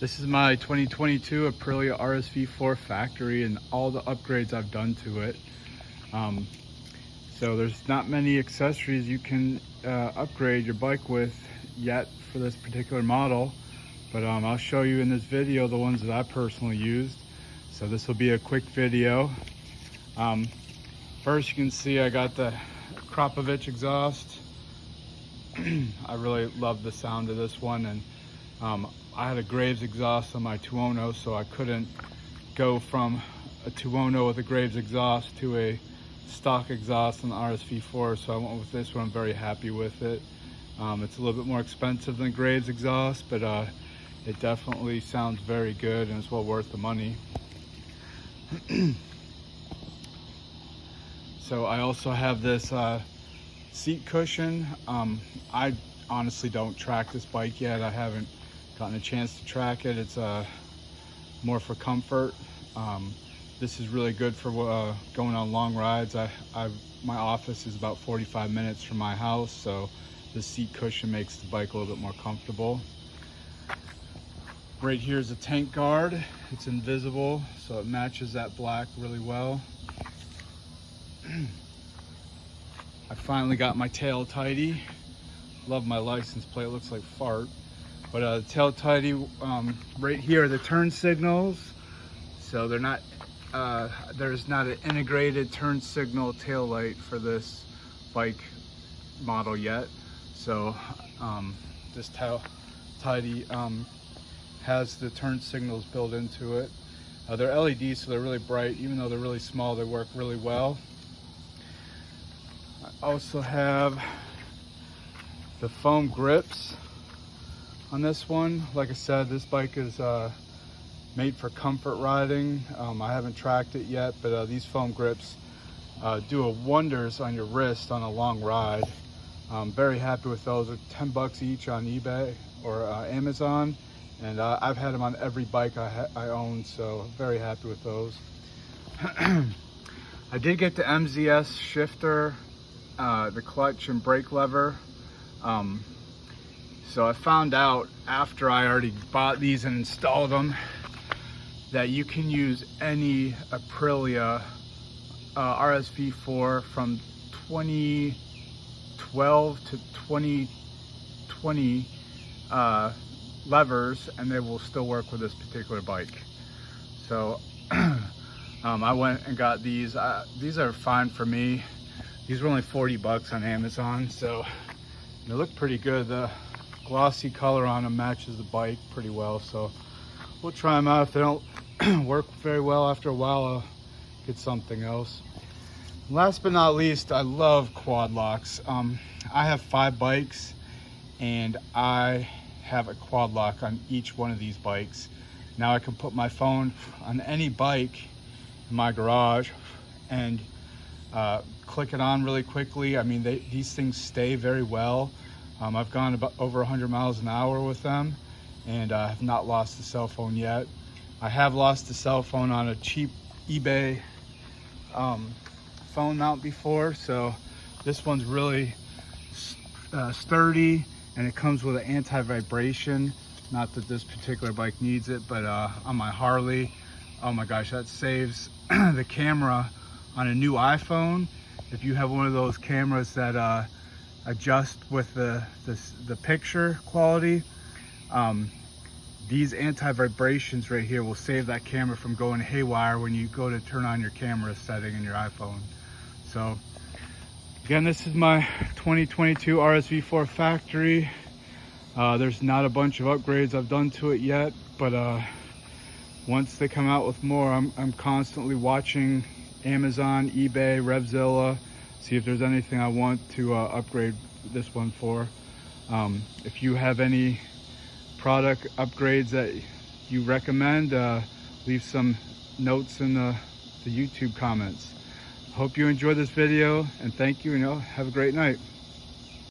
This is my 2022 Aprilia RSV4 Factory and all the upgrades I've done to it. So there's not many accessories you can upgrade your bike with yet for this particular model, but I'll show you in this video the ones that I personally used. So this will be a quick video. First, you can see I got the Krapovich exhaust. I really love the sound of this one, and I had a Graves exhaust on my 210, so I couldn't go from a 210 with a Graves exhaust to a stock exhaust on the RSV4, so I went with this one. I'm very happy with it. It's a little bit more expensive than Graves exhaust, but it definitely sounds very good and it's well worth the money. So I also have this seat cushion. I honestly don't track this bike yet. I haven't gotten a chance to track it. It's more for comfort. This is really good for going on long rides. My office is about 45 minutes from my house, so the seat cushion makes the bike a little bit more comfortable. Right here is a tank guard. It's invisible, so it matches that black really well. I finally got my tail tidy. Love my license plate, it looks like fart. But the tail tidy, right here are the turn signals. So they're not, there's not an integrated turn signal tail light for this bike model yet. So this tail tidy has the turn signals built into it. They're LEDs, so they're really bright. Even though they're really small, they work really well. I also have the foam grips on this one. Like I said, this bike is made for comfort riding. I haven't tracked it yet, but these foam grips do wonders on your wrist on a long ride. I'm very happy with those. They're 10 bucks each on eBay or Amazon, and I've had them on every bike I own, so very happy with those. I did get the MZS shifter, the clutch and brake lever. So I found out after I already bought these and installed them that you can use any Aprilia RSV4 from 2012 to 2020 levers, and they will still work with this particular bike. So I went and got these. These are fine for me. These were only 40 bucks on Amazon, so they look pretty good. The glossy color on them matches the bike pretty well, so we'll try them out. If they don't work very well after a while, I'll get something else. Last but not least, I love quad locks. I have 5 bikes, and I have a quad lock on each one of these bikes. Now I can put my phone on any bike in my garage and click it on really quickly. I mean, these things stay very well. I've gone about over 100 miles an hour with them, and I have not lost the cell phone yet. I have lost the cell phone on a cheap eBay phone mount before, so this one's really sturdy, and it comes with an anti-vibration. Not that this particular bike needs it, but on my Harley, oh my gosh, that saves the camera on a new iPhone. If you have one of those cameras that adjust with the picture quality, these anti-vibrations right here will save that camera from going haywire when you go to turn on your camera setting in your iPhone. So again, this is my 2022 RSV4 Factory. There's not a bunch of upgrades I've done to it yet, but once they come out with more, I'm constantly watching Amazon, eBay, Revzilla, see if there's anything I want to upgrade this one for. If you have any product upgrades that you recommend, leave some notes in the YouTube comments. Hope you enjoyed this video, and thank you, and have a great night.